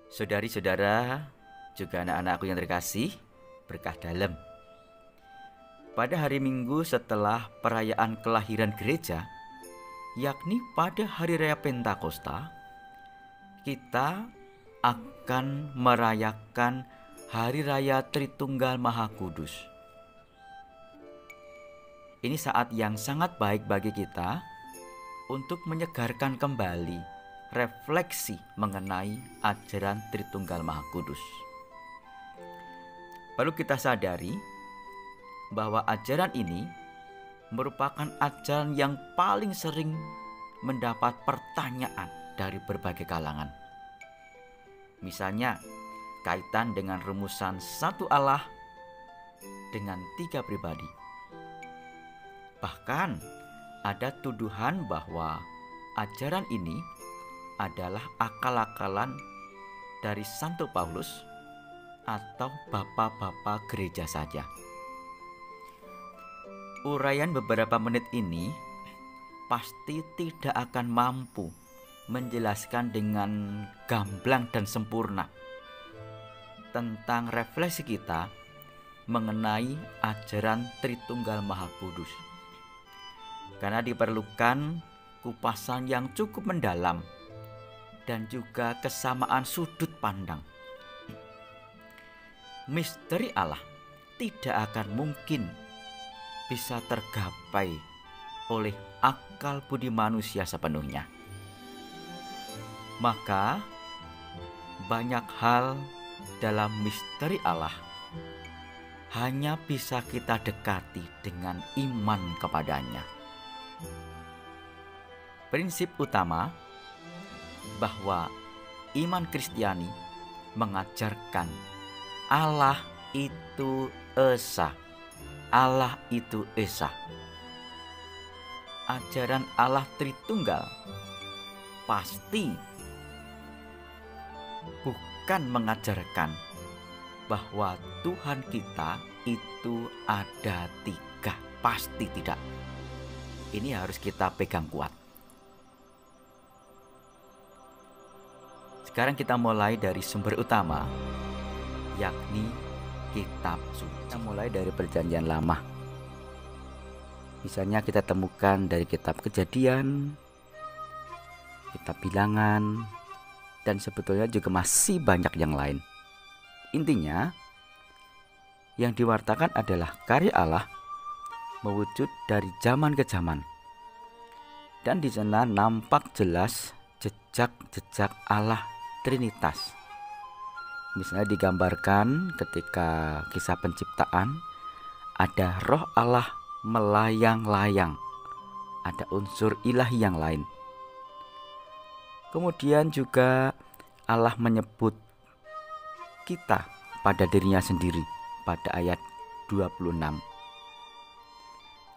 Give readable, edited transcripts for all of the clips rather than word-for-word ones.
Saudari-saudara, juga anak-anakku yang terkasih, berkah dalam. Pada hari Minggu setelah perayaan kelahiran gereja, yakni pada hari raya Pentakosta, kita akan merayakan Hari Raya Tritunggal Maha Kudus. Ini saat yang sangat baik bagi kita untuk menyegarkan kembali refleksi mengenai ajaran Tritunggal Maha Kudus. Perlu kita sadari bahwa ajaran ini merupakan ajaran yang paling sering mendapat pertanyaan dari berbagai kalangan. Misalnya, kaitan dengan rumusan satu Allah dengan tiga pribadi. Bahkan ada tuduhan bahwa ajaran ini adalah akal-akalan dari Santo Paulus atau bapak-bapak gereja saja. Uraian beberapa menit ini pasti tidak akan mampu menjelaskan dengan gamblang dan sempurna tentang refleksi kita mengenai ajaran Tritunggal Maha Kudus. Karena diperlukan kupasan yang cukup mendalam dan juga kesamaan sudut pandang. Misteri Allah tidak akan mungkin bisa tergapai oleh akal budi manusia sepenuhnya. Maka banyak hal dalam misteri Allah hanya bisa kita dekati dengan iman kepadanya. Prinsip utama bahwa iman Kristiani mengajarkan Allah itu esa. Allah itu esa. Ajaran Allah Tritunggal pasti bukan mengajarkan bahwa Tuhan kita itu ada tiga. Pasti tidak. Ini harus kita pegang kuat. Sekarang kita mulai dari sumber utama, yakni kitab suci. Kita mulai dari Perjanjian Lama. Misalnya kita temukan dari kitab Kejadian, kitab Bilangan, dan sebetulnya juga masih banyak yang lain. Intinya, yang diwartakan adalah karya Allah mewujud dari zaman ke zaman. Dan di sana nampak jelas jejak-jejak Allah Trinitas. Misalnya digambarkan ketika kisah penciptaan, ada roh Allah melayang-layang. Ada unsur ilahi yang lain. Kemudian juga Allah menyebut kita pada dirinya sendiri pada ayat 26.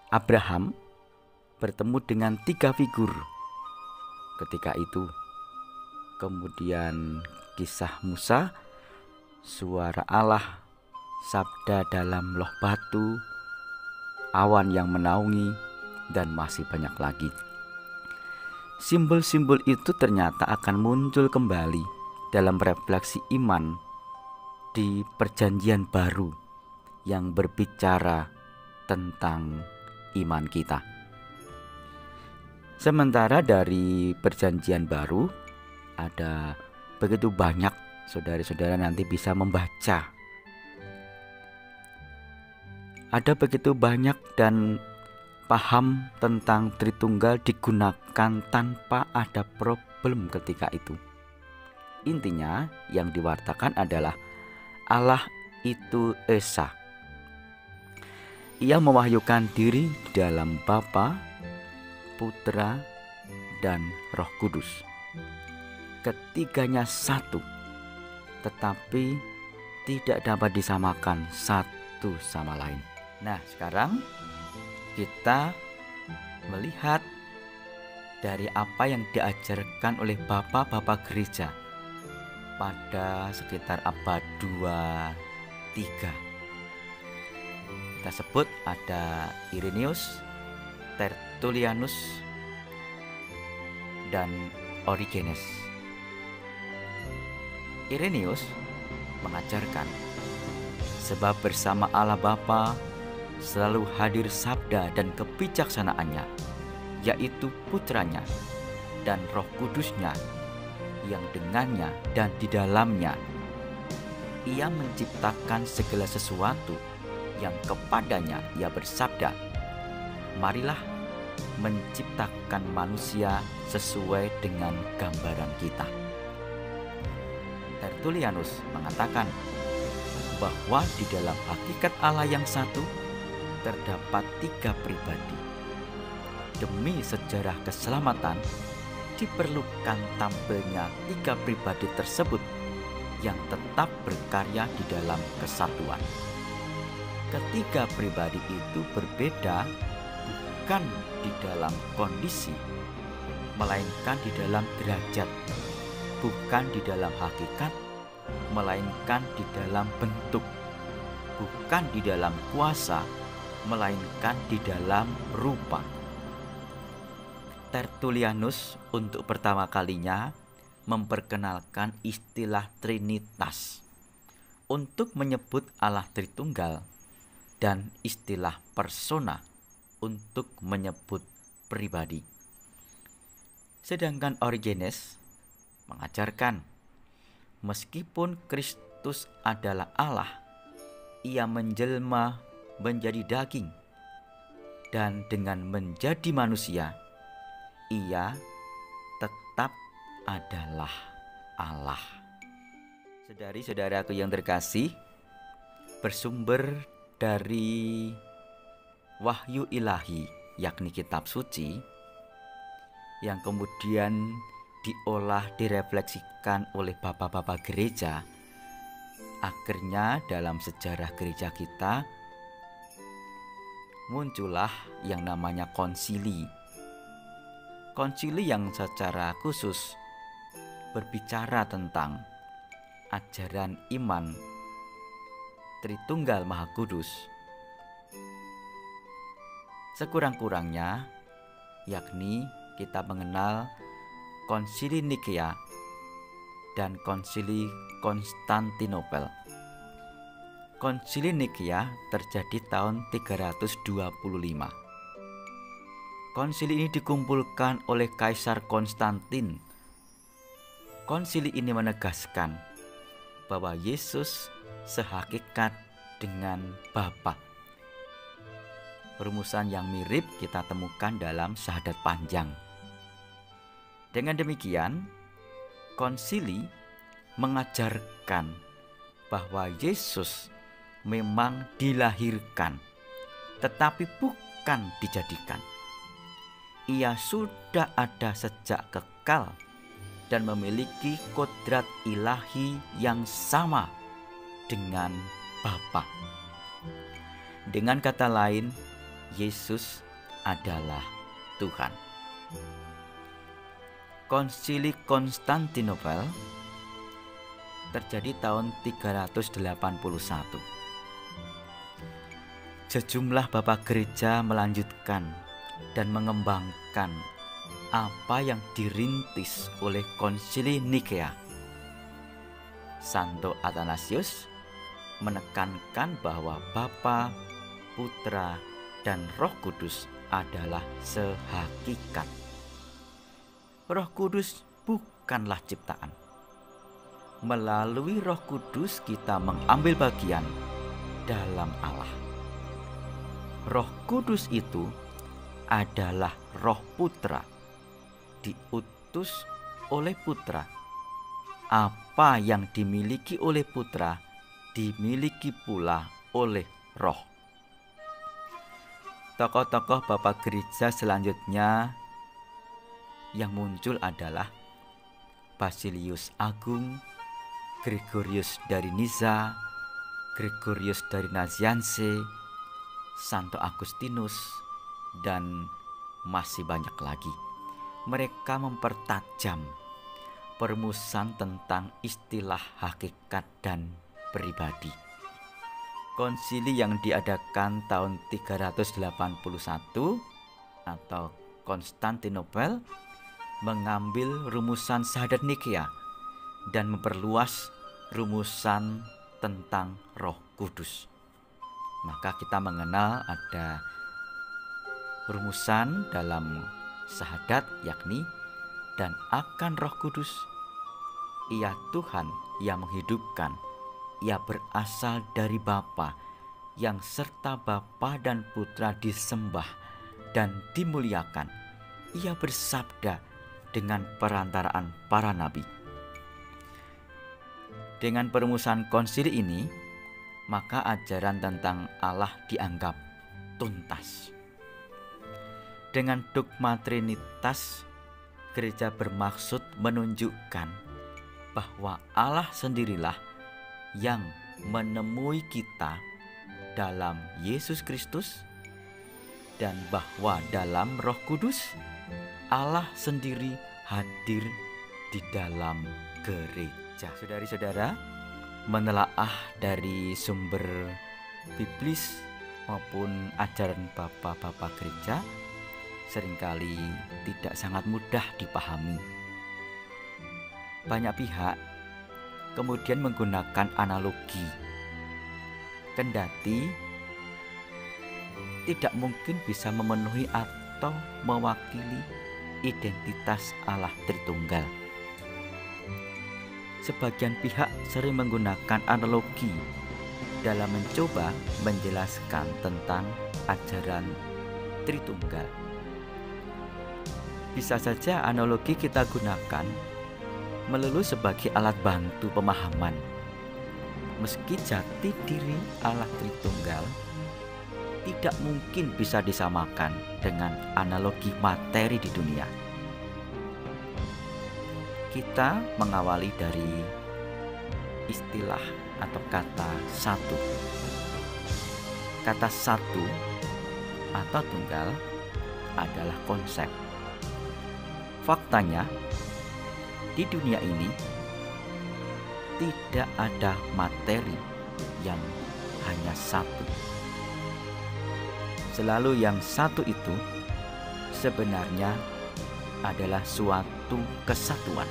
Abraham bertemu dengan tiga figur ketika itu. Kemudian kisah Musa, suara Allah, sabda dalam loh batu, awan yang menaungi, dan masih banyak lagi. Simbol-simbol itu ternyata akan muncul kembali dalam refleksi iman di Perjanjian Baru yang berbicara tentang iman kita. Sementara dari Perjanjian Baru ada begitu banyak, saudara-saudara nanti bisa membaca. Ada begitu banyak dan paham tentang Tritunggal digunakan tanpa ada problem ketika itu. Intinya yang diwartakan adalah Allah itu esa. Ia mewahyukan diri dalam Bapa, Putra, dan Roh Kudus. Ketiganya satu, tetapi tidak dapat disamakan satu sama lain. Nah, sekarang kita melihat dari apa yang diajarkan oleh bapak-bapak gereja pada sekitar abad 23. Kita sebut ada Irenaeus, Tertullianus, dan Origenes. Irenaeus mengajarkan, sebab bersama Allah Bapa selalu hadir sabda dan kebijaksanaannya, yaitu putranya dan Roh Kudusnya, yang dengannya dan di dalamnya Ia menciptakan segala sesuatu, yang kepadanya Ia bersabda, marilah menciptakan manusia sesuai dengan gambaran kita. Tertullianus mengatakan bahwa di dalam hakikat Allah yang satu terdapat 3 pribadi. Demi sejarah keselamatan diperlukan tampilnya 3 pribadi tersebut yang tetap berkarya di dalam kesatuan. Ketiga pribadi itu berbeda bukan di dalam kondisi, melainkan di dalam derajat, bukan di dalam hakikat, melainkan di dalam bentuk, bukan di dalam kuasa, melainkan di dalam rupa. Tertullianus untuk pertama kalinya memperkenalkan istilah Trinitas untuk menyebut Allah Tritunggal, dan istilah persona untuk menyebut pribadi. Sedangkan Origenes mengajarkan, meskipun Kristus adalah Allah, Ia menjelma menjadi daging, dan dengan menjadi manusia, Ia tetap adalah Allah. Saudari-saudaraku yang terkasih, bersumber dari wahyu ilahi, yakni kitab suci, yang kemudian diolah, direfleksikan oleh bapak-bapak gereja. Akhirnya dalam sejarah gereja kita muncullah yang namanya konsili. Konsili yang secara khusus berbicara tentang ajaran iman Tritunggal Maha Kudus. Sekurang-kurangnya, yakni kita mengenal Konsili Nikea dan Konsili Konstantinopel. Konsili Nikea terjadi tahun 325. Konsili ini dikumpulkan oleh Kaisar Konstantin. Konsili ini menegaskan bahwa Yesus sehakikat dengan Bapa. Rumusan yang mirip kita temukan dalam Syahadat Panjang. Dengan demikian, konsili mengajarkan bahwa Yesus memang dilahirkan, tetapi bukan dijadikan. Ia sudah ada sejak kekal dan memiliki kodrat ilahi yang sama dengan Bapa. Dengan kata lain, Yesus adalah Tuhan. Konsili Konstantinopel terjadi tahun 381. Sejumlah bapak gereja melanjutkan dan mengembangkan apa yang dirintis oleh Konsili Nikea. Santo Athanasius menekankan bahwa Bapa, Putra, dan Roh Kudus adalah sehakikat. Roh Kudus bukanlah ciptaan. Melalui Roh Kudus kita mengambil bagian dalam Allah. Roh Kudus itu adalah Roh Putra, diutus oleh Putra. Apa yang dimiliki oleh Putra dimiliki pula oleh Roh. Tokoh-tokoh bapak gereja selanjutnya yang muncul adalah Basilius Agung, Gregorius dari Niza, Gregorius dari Nazianze, Santo Agustinus, dan masih banyak lagi. Mereka mempertajam perumusan tentang istilah hakikat dan pribadi. Konsili yang diadakan tahun 381 atau Konstantinopel mengambil rumusan Syahadat Nikea dan memperluas rumusan tentang Roh Kudus. Maka kita mengenal ada rumusan dalam syahadat, yakni dan akan Roh Kudus. Ia Tuhan yang menghidupkan, ia berasal dari Bapa, yang serta Bapa dan Putra disembah dan dimuliakan. Ia bersabda dengan perantaraan para nabi. Dengan perumusan konsili ini, maka ajaran tentang Allah dianggap tuntas. Dengan dogma Trinitas, gereja bermaksud menunjukkan bahwa Allah sendirilah yang menemui kita dalam Yesus Kristus, dan bahwa dalam Roh Kudus Allah sendiri hadir di dalam gereja. Saudari-saudara, menelaah dari sumber biblis maupun ajaran bapak-bapak gereja seringkali tidak sangat mudah dipahami. Banyak pihak kemudian menggunakan analogi, kendati tidak mungkin bisa memenuhi atau mewakili identitas Allah Tritunggal. Sebagian pihak sering menggunakan analogi dalam mencoba menjelaskan tentang ajaran Tritunggal. Bisa saja analogi kita gunakan melulu sebagai alat bantu pemahaman, meski jati diri Allah Tritunggal tidak mungkin bisa disamakan dengan analogi materi di dunia. Kita mengawali dari istilah atau kata satu. Kata satu atau tunggal adalah konsep. Faktanya, di dunia ini tidak ada materi yang hanya satu. Selalu yang satu itu sebenarnya adalah suatu kesatuan.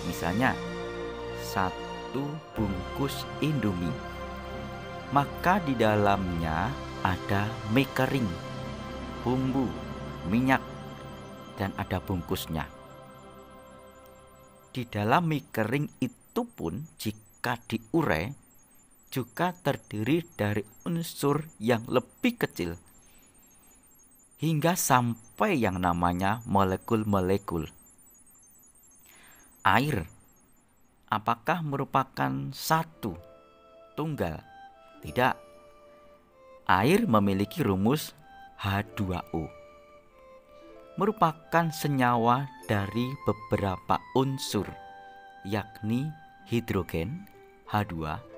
Misalnya, satu bungkus Indomie, maka di dalamnya ada mie kering, bumbu, minyak, dan ada bungkusnya. Di dalam mie kering itu pun jika diurai juga terdiri dari unsur yang lebih kecil hingga sampai yang namanya molekul-molekul. Air, apakah merupakan satu, tunggal? Tidak. Air memiliki rumus H2O. Merupakan senyawa dari beberapa unsur, yakni hidrogen H2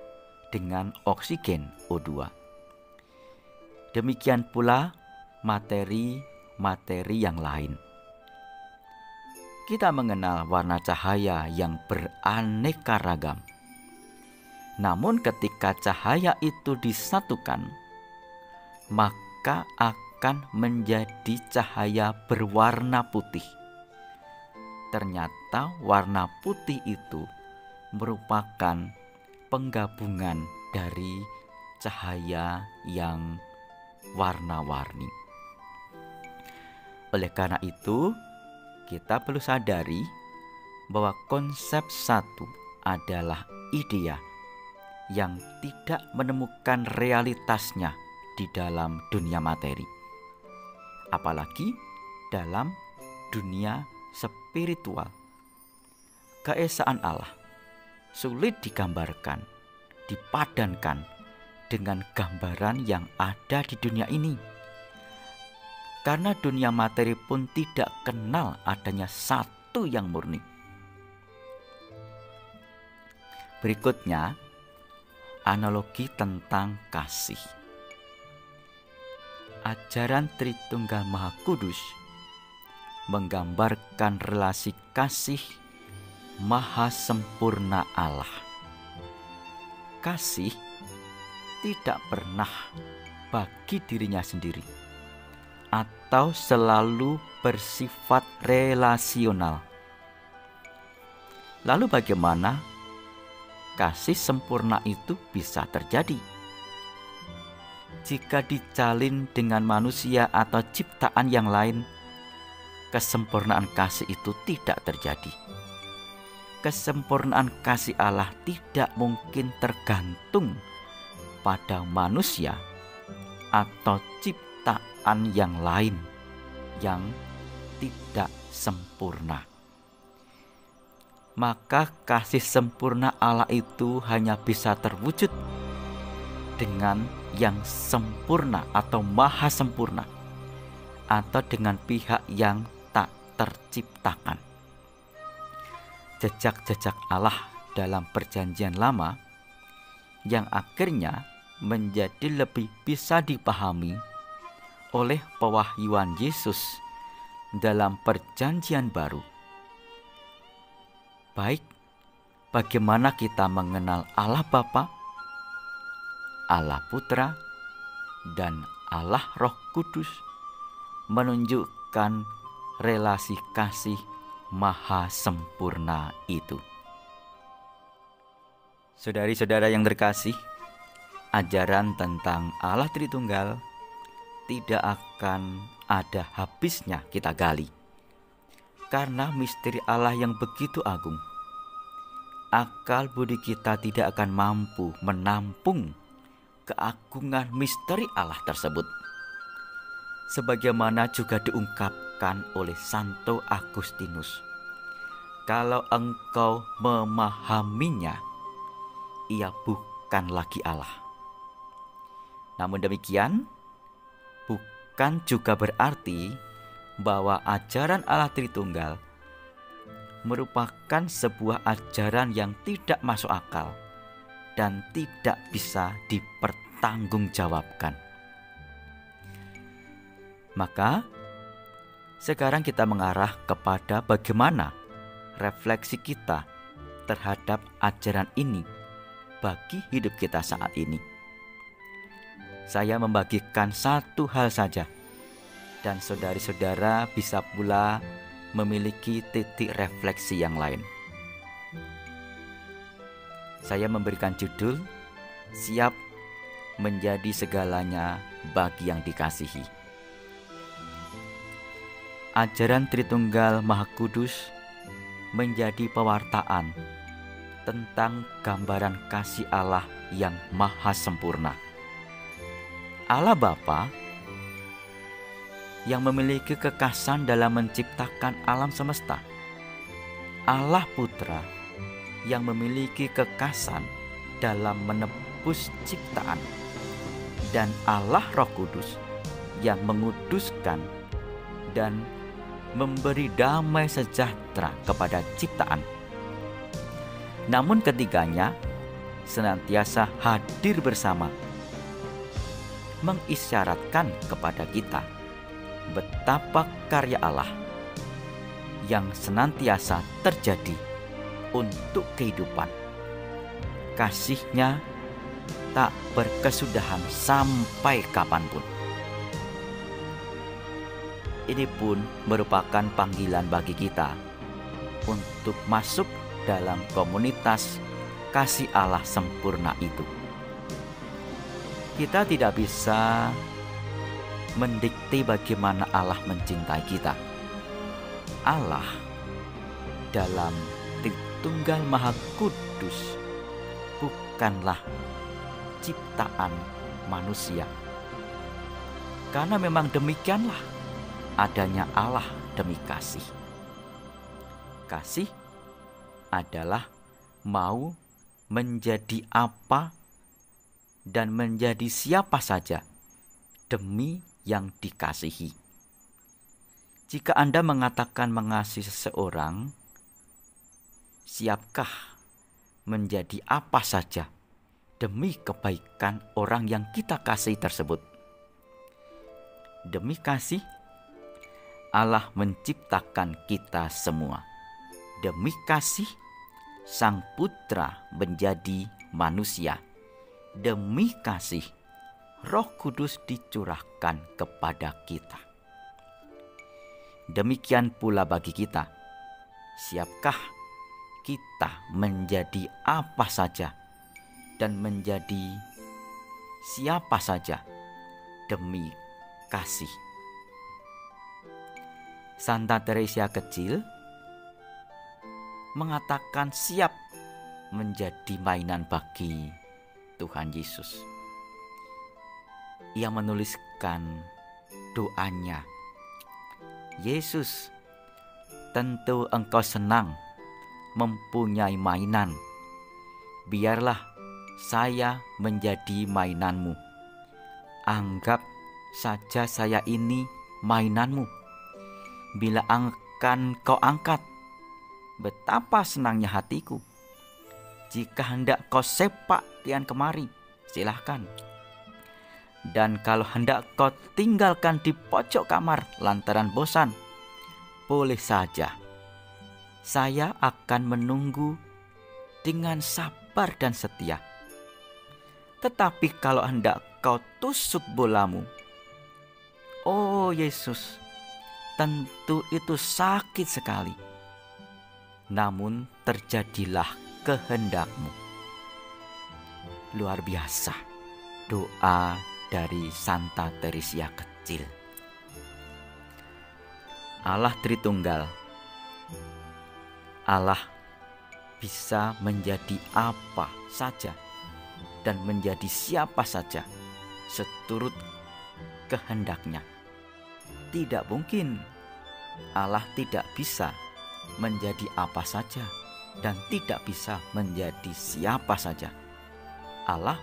dengan oksigen O2. Demikian pula materi-materi yang lain. Kita mengenal warna cahaya yang beraneka ragam. Namun ketika cahaya itu disatukan, maka akan menjadi cahaya berwarna putih. Ternyata warna putih itu merupakan penggabungan dari cahaya yang warna-warni. Oleh karena itu, kita perlu sadari bahwa konsep satu adalah idea yang tidak menemukan realitasnya di dalam dunia materi, apalagi dalam dunia spiritual. Keesaan Allah sulit digambarkan, dipadankan dengan gambaran yang ada di dunia ini. Karena dunia materi pun tidak kenal adanya satu yang murni. Berikutnya, analogi tentang kasih. Ajaran Tritunggal Maha Kudus menggambarkan relasi kasih maha sempurna Allah. Kasih tidak pernah bagi dirinya sendiri atau selalu bersifat relasional. Lalu bagaimana kasih sempurna itu bisa terjadi. Jika dijalin dengan manusia atau ciptaan yang lain, kesempurnaan kasih itu tidak terjadi. Kesempurnaan kasih Allah tidak mungkin tergantung pada manusia atau ciptaan yang lain yang tidak sempurna. Maka kasih sempurna Allah itu hanya bisa terwujud dengan yang sempurna atau maha sempurna, atau dengan pihak yang tak terciptakan. Jejak-jejak Allah dalam Perjanjian Lama yang akhirnya menjadi lebih bisa dipahami oleh pewahyuan Yesus dalam Perjanjian Baru. Baik, bagaimana kita mengenal Allah Bapa, Allah Putra, dan Allah Roh Kudus menunjukkan relasi kasih maha sempurna itu. Saudari-saudara yang terkasih, ajaran tentang Allah Tritunggal tidak akan ada habisnya kita gali. Karena misteri Allah yang begitu agung, akal budi kita tidak akan mampu menampung keagungan misteri Allah tersebut. Sebagaimana juga diungkapkan oleh Santo Agustinus, kalau engkau memahaminya, ia bukan lagi Allah. Namun demikian, bukan juga berarti bahwa ajaran Allah Tritunggal merupakan sebuah ajaran yang tidak masuk akal dan tidak bisa dipertanggungjawabkan. Maka sekarang kita mengarah kepada bagaimana refleksi kita terhadap ajaran ini bagi hidup kita saat ini. Saya membagikan satu hal saja, dan saudari-saudara bisa pula memiliki titik refleksi yang lain. Saya memberikan judul, Siap Menjadi Segalanya Bagi Yang Dikasihi. Ajaran Tritunggal Maha Kudus menjadi pewartaan tentang gambaran kasih Allah yang maha sempurna. Allah Bapa yang memiliki kekasan dalam menciptakan alam semesta, Allah Putra yang memiliki kekasan dalam menebus ciptaan, dan Allah Roh Kudus yang menguduskan dan memberi damai sejahtera kepada ciptaan. Namun ketiganya senantiasa hadir bersama, mengisyaratkan kepada kita betapa karya Allah yang senantiasa terjadi untuk kehidupan. Kasih-Nya tak berkesudahan sampai kapanpun. Ini pun merupakan panggilan bagi kita untuk masuk dalam komunitas kasih Allah sempurna itu. Kita tidak bisa mendikte bagaimana Allah mencintai kita. Allah dalam Tritunggal Maha Kudus bukanlah ciptaan manusia. Karena memang demikianlah adanya Allah demi kasih. Kasih adalah mau menjadi apa dan menjadi siapa saja demi yang dikasihi. Jika Anda mengatakan mengasihi seseorang, siapkah menjadi apa saja demi kebaikan orang yang kita kasih tersebut? Demi kasih, Allah menciptakan kita semua. Demi kasih, Sang Putra menjadi manusia. Demi kasih, Roh Kudus dicurahkan kepada kita. Demikian pula bagi kita. Siapkah kita kita menjadi apa saja dan menjadi siapa saja demi kasih. Santa Teresia kecil mengatakan siap menjadi mainan bagi Tuhan Yesus. Ia menuliskan doanya, Yesus, tentu engkau senang mempunyai mainan. Biarlah saya menjadi mainanmu. Anggap saja saya ini mainanmu. Bila akan kau angkat, betapa senangnya hatiku. Jika hendak kau sepak kian kemari, silahkan. Dan kalau hendak kau tinggalkan di pojok kamar lantaran bosan, boleh saja. Saya akan menunggu dengan sabar dan setia. Tetapi kalau hendak kau tusuk bolamu, oh Yesus, tentu itu sakit sekali. Namun terjadilah kehendakmu. Luar biasa doa dari Santa Teresia kecil. Allah Tritunggal. Allah bisa menjadi apa saja dan menjadi siapa saja seturut kehendaknya. Tidak mungkin Allah tidak bisa menjadi apa saja dan tidak bisa menjadi siapa saja. Allah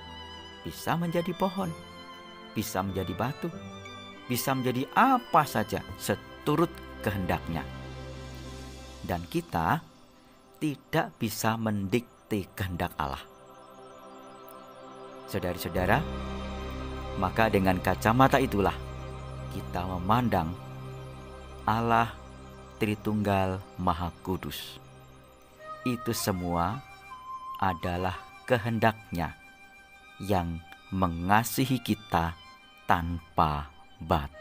bisa menjadi pohon, bisa menjadi batu, bisa menjadi apa saja seturut kehendaknya. Dan kita tidak bisa mendikte kehendak Allah. Saudara-saudara, maka dengan kacamata itulah kita memandang Allah Tritunggal Maha Kudus. Itu semua adalah kehendaknya yang mengasihi kita tanpa batas.